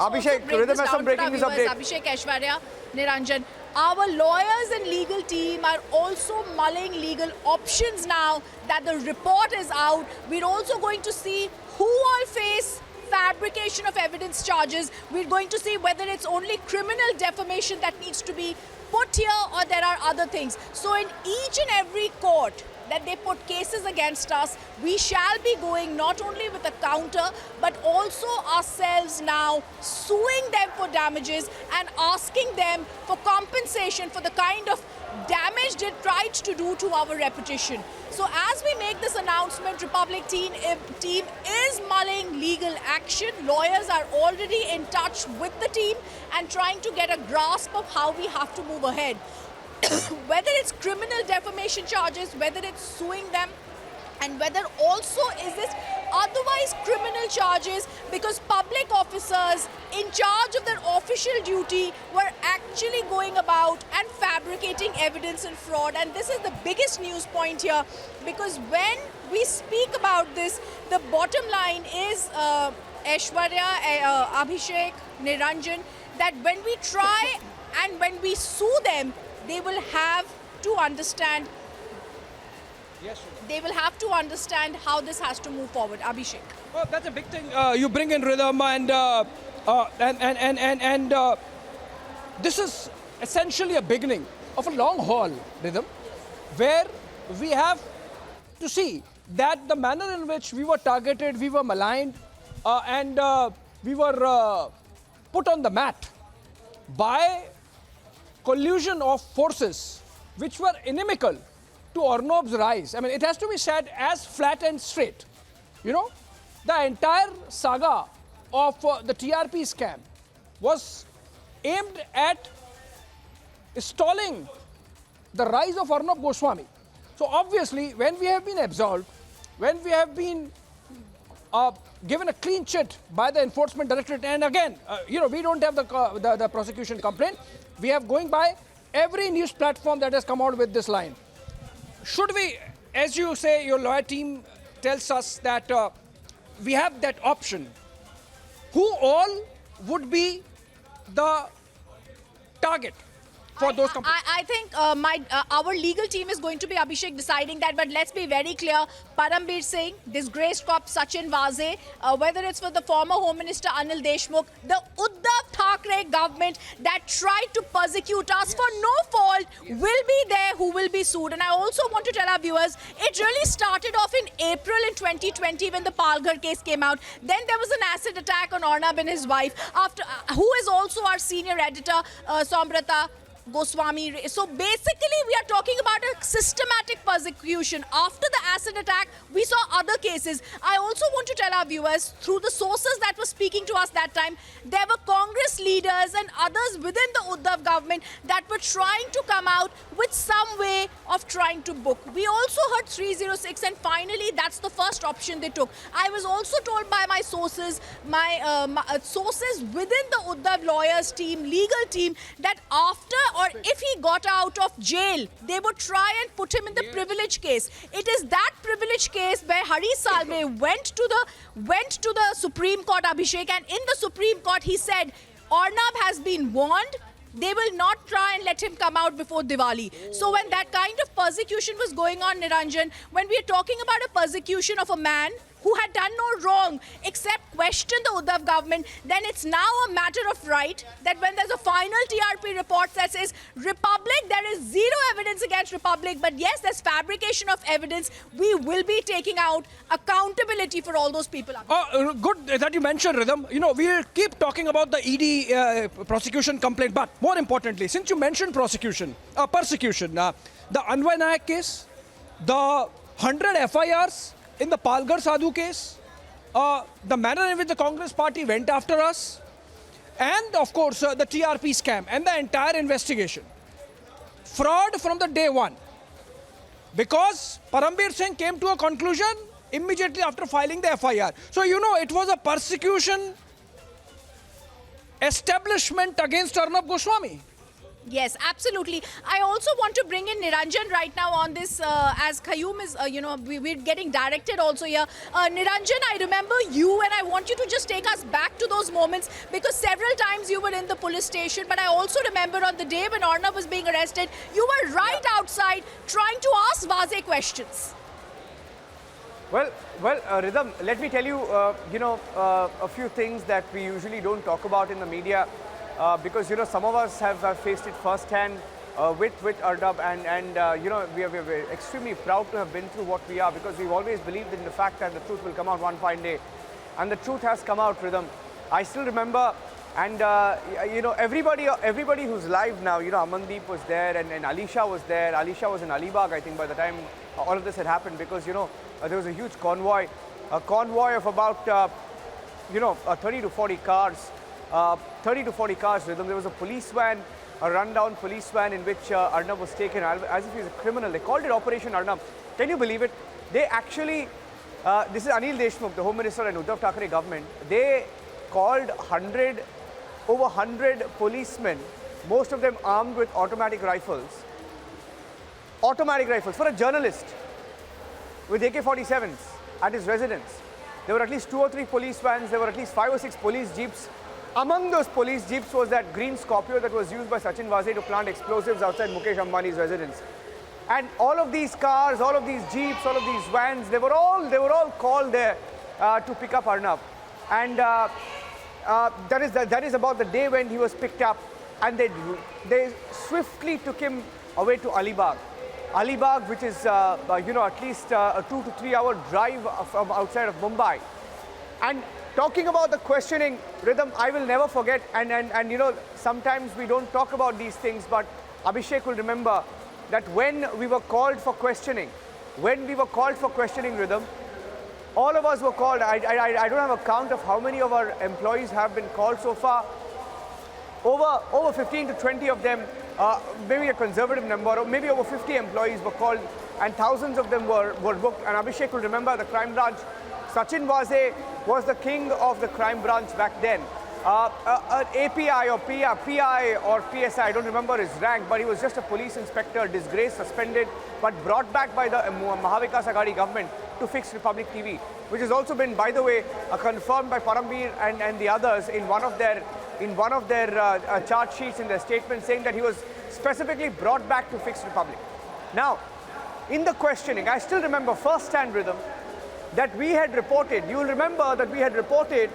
Abhishek, Rhythm has some breaking news update. Abhishek, Aishwarya, Niranjan. Our lawyers and legal team are also mulling legal options now that the report is out. We're also going to see who all face fabrication of evidence charges. We're going to see whether it's only criminal defamation that needs to be put here or there are other things. So in each and every court that they put cases against us, we shall be going not only with a counter but also ourselves now suing them for damages and asking them for compensation for the kind of damage they tried to do to our reputation. So as we make this announcement, Republic team is mulling legal action. Lawyers are already in touch with the team and trying to get a grasp of how we have to move ahead. Whether it's criminal defamation charges, whether it's suing them, and whether also is this otherwise criminal charges because public officers in charge of their official duty were actually going about and fabricating evidence and fraud. And this is the biggest news point here, because when we speak about this, the bottom line is, Aishwarya, Abhishek, Niranjan, that when we try and when we sue them, they will have to understand. Yes, they will have to understand how this has to move forward. Abhishek. Well, that's a big thing. You bring in Rhythm and this is essentially a beginning of a long haul, Rhythm, where we have to see that the manner in which we were targeted, we were maligned, and we were put on the mat by collusion of forces which were inimical to Arnab's rise. I mean, it has to be said as flat and straight. You know, the entire saga of the TRP scam was aimed at stalling the rise of Arnab Goswami. So obviously, when we have been absolved, when we have been given a clean chit by the Enforcement Directorate, and again, you know, we don't have the prosecution complaint. We have going by every news platform that has come out with this line. Should we, as you say, your lawyer team tells us that we have that option, who all would be the target for those companies? I think our legal team is going to be, Abhishek, deciding that. But let's be very clear. Param Singh, disgraced cop Sachin Vaze, whether it's for the former Home Minister Anil Deshmukh, the Uddhav Thackeray government that tried to persecute us for no fault will be there who will be sued. And I also want to tell our viewers, it really started off in April in 2020 when the Palghar case came out. Then there was an acid attack on Arnab and his wife, who is also our senior editor, Sombrata Goswami. So basically, we are talking about a systematic persecution. After the acid attack, we saw other cases. I also want to tell our viewers, through the sources that were speaking to us that time, there were Congress leaders and others within the Uddhav government that were trying to come out with some way of trying to book. We also heard 306, and finally, that's the first option they took. I was also told by my sources, my sources within the Uddhav lawyers team, legal team, that after or if he got out of jail, they would try and put him in the privilege case. It is that privilege case where Hari Salve went to the Supreme Court, Abhishek, and in the Supreme Court he said, Arnab has been warned. They will not try and let him come out before Diwali. So when that kind of persecution was going on, Niranjan, when we are talking about a persecution of a man who had done no wrong except question the Uddhav government, then it's now a matter of right that when there's a final TRP report that says Republic, there is zero evidence against Republic, but yes, there's fabrication of evidence, we will be taking out accountability for all those people. Good that you mentioned, Rhythm. You know, we'll keep talking about the ED prosecution complaint, but more importantly, since you mentioned persecution, the Anvay Nayak case, the 100 FIRs, in the Palghar Sadhu case, the manner in which the Congress party went after us, and of course the TRP scam and the entire investigation. Fraud from the day one. Because Param Singh came to a conclusion immediately after filing the FIR. So, you know, it was a persecution establishment against Arnab Goswami. Yes, absolutely. I also want to bring in Niranjan right now on this as Kayum is, we're getting directed also here. Niranjan, I remember you and I want you to just take us back to those moments because several times you were in the police station, but I also remember on the day when Arnav was being arrested, you were right outside trying to ask Vaze questions. Well, Rhythm, let me tell you, a few things that we usually don't talk about in the media because, some of us have faced it firsthand with Arnav and we are extremely proud to have been through what we are because we've always believed in the fact that the truth will come out one fine day. And the truth has come out, Rhythm. I still remember, and, everybody who's live now, Amandeep was there and Alisha was there. Alisha was in Alibag, I think, by the time all of this had happened because, there was a huge convoy, a convoy of about, 30 to 40 cars, 30 to 40 cars, Rhythm. There was a police van, a rundown police van in which Arnav was taken as if he's a criminal. They called it Operation Arnav. Can you believe it? They actually, this is Anil Deshmukh, the Home Minister and Uddhav Thackeray government. They called over 100 policemen, most of them armed with automatic rifles for a journalist with AK-47s at his residence. There were at least 2 or 3 police vans, there were at least 5 or 6 police jeeps. Among those police jeeps was that green Scorpio that was used by Sachin Vaze to plant explosives outside Mukesh Ambani's residence. And all of these cars, all of these jeeps, all of these vans, they were all called there to pick up Arnav. And that is about the day when he was picked up, and they swiftly took him away to Alibag. Alibag, which is at least a 2 to 3 hour drive from outside of Mumbai. And talking about the questioning, Rhythm, I will never forget, and sometimes we don't talk about these things, but Abhishek will remember that when we were called for questioning, Rhythm, all of us were called. I don't have a count of how many of our employees have been called so far. Over 15 to 20 of them, maybe a conservative number, or maybe over 50 employees were called, and thousands of them were booked. And Abhishek will remember the crime branch. Sachin Vaze was the king of the crime branch back then. An API or PI or PSI, I don't remember his rank, but he was just a police inspector, disgraced, suspended, but brought back by the Mahavikas Aghadi government to fix Republic TV, which has also been, by the way, confirmed by Param and the others in one of their chart sheets in their statement, saying that he was specifically brought back to fix Republic. Now, in the questioning, I still remember first-hand, Rhythm, that we had reported, you'll remember that we had reported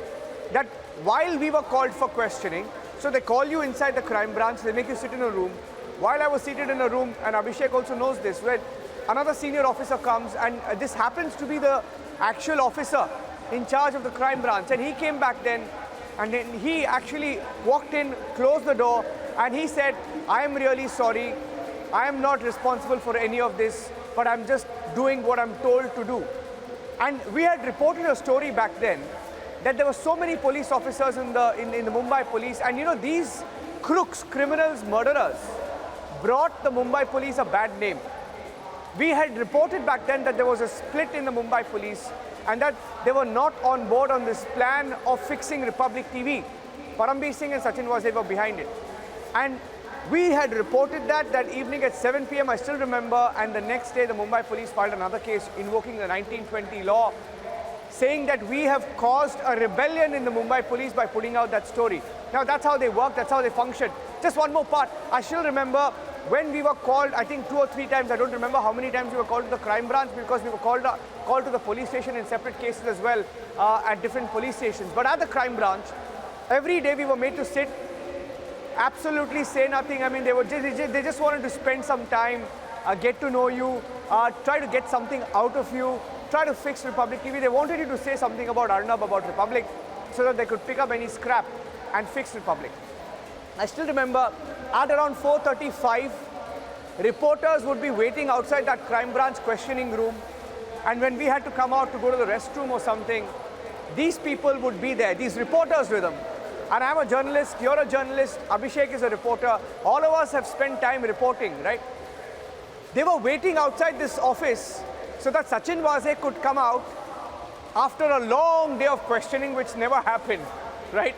that while we were called for questioning, so they call you inside the crime branch, they make you sit in a room. While I was seated in a room, and Abhishek also knows this, when another senior officer comes, and this happens to be the actual officer in charge of the crime branch, and he came back then, and then he actually walked in, closed the door, and he said, I am really sorry, I am not responsible for any of this, but I'm just doing what I'm told to do. And we had reported a story back then that there were so many police officers in the Mumbai police, and these crooks, criminals, murderers brought the Mumbai police a bad name. We had reported back then that there was a split in the Mumbai police and that they were not on board on this plan of fixing Republic TV. Param Singh and Sachin Vaze were behind it. And we had reported that evening at 7 p.m. I still remember, and the next day the Mumbai police filed another case invoking the 1920 law, saying that we have caused a rebellion in the Mumbai police by putting out that story. Now that's how they work, that's how they function. Just one more part, I still remember when we were called, I think 2 or 3 times, I don't remember how many times we were called to the crime branch, because we were called to the police station in separate cases as well at different police stations. But at the crime branch, every day we were made to sit, absolutely say nothing. I mean, they just wanted to spend some time, get to know you, try to get something out of you, try to fix Republic TV. They wanted you to say something about Arnav, about Republic, so that they could pick up any scrap and fix Republic. I still remember at around 4:35, reporters would be waiting outside that crime branch questioning room, and when we had to come out to go to the restroom or something, these people would be there, these reporters with them. And I'm a journalist, you're a journalist, Abhishek is a reporter, all of us have spent time reporting, right? They were waiting outside this office so that Sachin Vaze could come out after a long day of questioning, which never happened, right?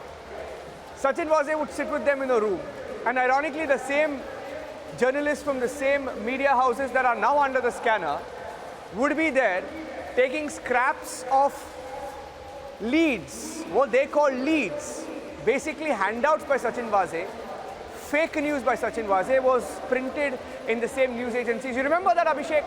Sachin Vaze would sit with them in a room. And ironically, the same journalists from the same media houses that are now under the scanner would be there taking scraps of leads, what they call leads, basically handouts by Sachin Vaze, fake news by Sachin Vaze was printed in the same news agencies. You remember that, Abhishek?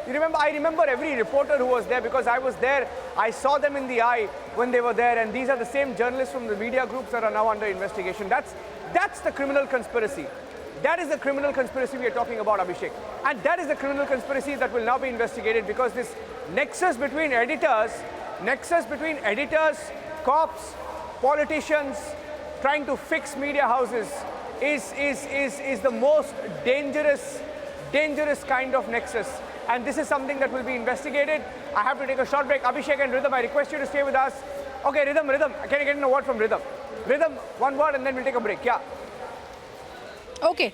You remember? I remember every reporter who was there because I was there. I saw them in the eye when they were there, and these are the same journalists from the media groups that are now under investigation. That's the criminal conspiracy. That is the criminal conspiracy we are talking about, Abhishek. And that is the criminal conspiracy that will now be investigated because this nexus between editors, cops, politicians, trying to fix media houses is the most dangerous kind of nexus. And this is something that will be investigated. I have to take a short break. Abhishek and Rhythm, I request you to stay with us. Okay, Rhythm, can I get a word from Rhythm? Rhythm, one word and then we'll take a break. Yeah. Okay.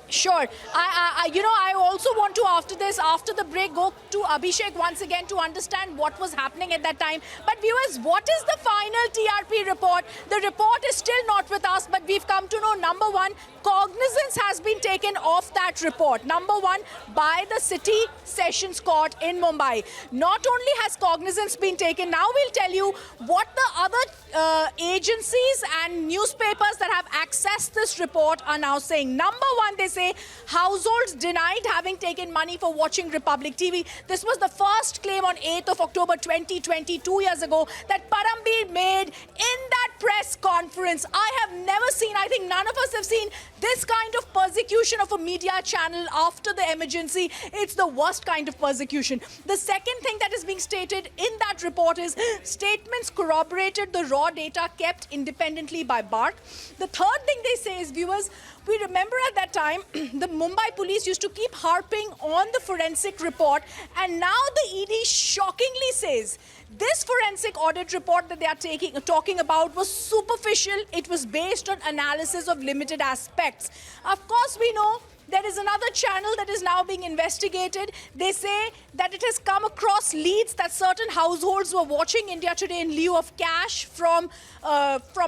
Sure. I also want to, after the break, go to Abhishek once again to understand what was happening at that time. But viewers, what is the final TRP report? The report is still not with us, but we've come to know, number one, cognizance has been taken of that report. Number one, by the City Sessions Court in Mumbai. Not only has cognizance been taken, now we'll tell you what the other agencies and newspapers that have accessed this report are now saying. Number one, they say households denied having taken money for watching Republic TV. This was the first claim on 8th of October 2020, 2 years ago, that Param made in that press conference. I have never seen, I think none of us have seen this kind of persecution of a media channel after the emergency. It's the worst kind of persecution. The second thing that is being stated in that report is statements corroborated the raw data kept independently by BARC. The third thing they say is, viewers, we remember at that time, the Mumbai police used to keep harping on the forensic report, and now the ED shockingly says this forensic audit report that they are talking about was superficial. It was based on analysis of limited aspects. Of course, we know there is another channel that is now being investigated. They say that it has come across leads that certain households were watching India Today in lieu of cash from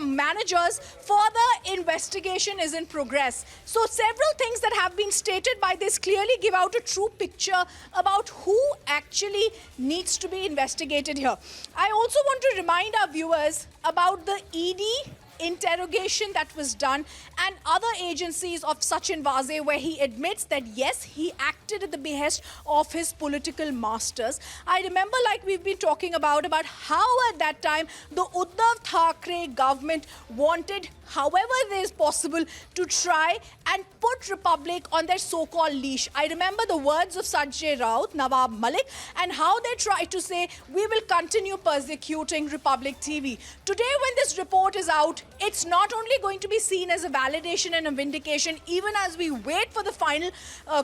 managers. Further investigation is in progress. So several things that have been stated by this clearly give out a true picture about who actually needs to be investigated here. I also want to remind our viewers about the ED interrogation that was done and other agencies of Sachin Vaze, where he admits that yes, he acted at the behest of his political masters. I remember, like we've been talking about how at that time the Uddhav Thackeray government wanted, however it is possible, to try and put Republic on their so-called leash. I remember the words of Sanjay Raut, Nawab Malik, and how they tried to say, we will continue persecuting Republic TV. Today, when this report is out, it's not only going to be seen as a validation and a vindication, even as we wait for the final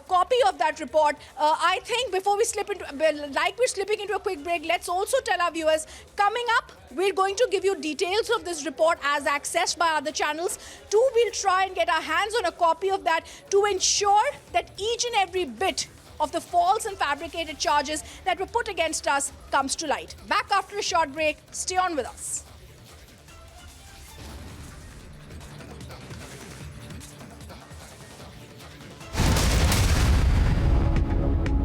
copy of that report. I think before we slip into, like we're slipping into a quick break, let's also tell our viewers, coming up, we're going to give you details of this report as accessed by other channels. Two, we'll try and get our hands on a copy of that to ensure that each and every bit of the false and fabricated charges that were put against us comes to light. Back after a short break. Stay on with us.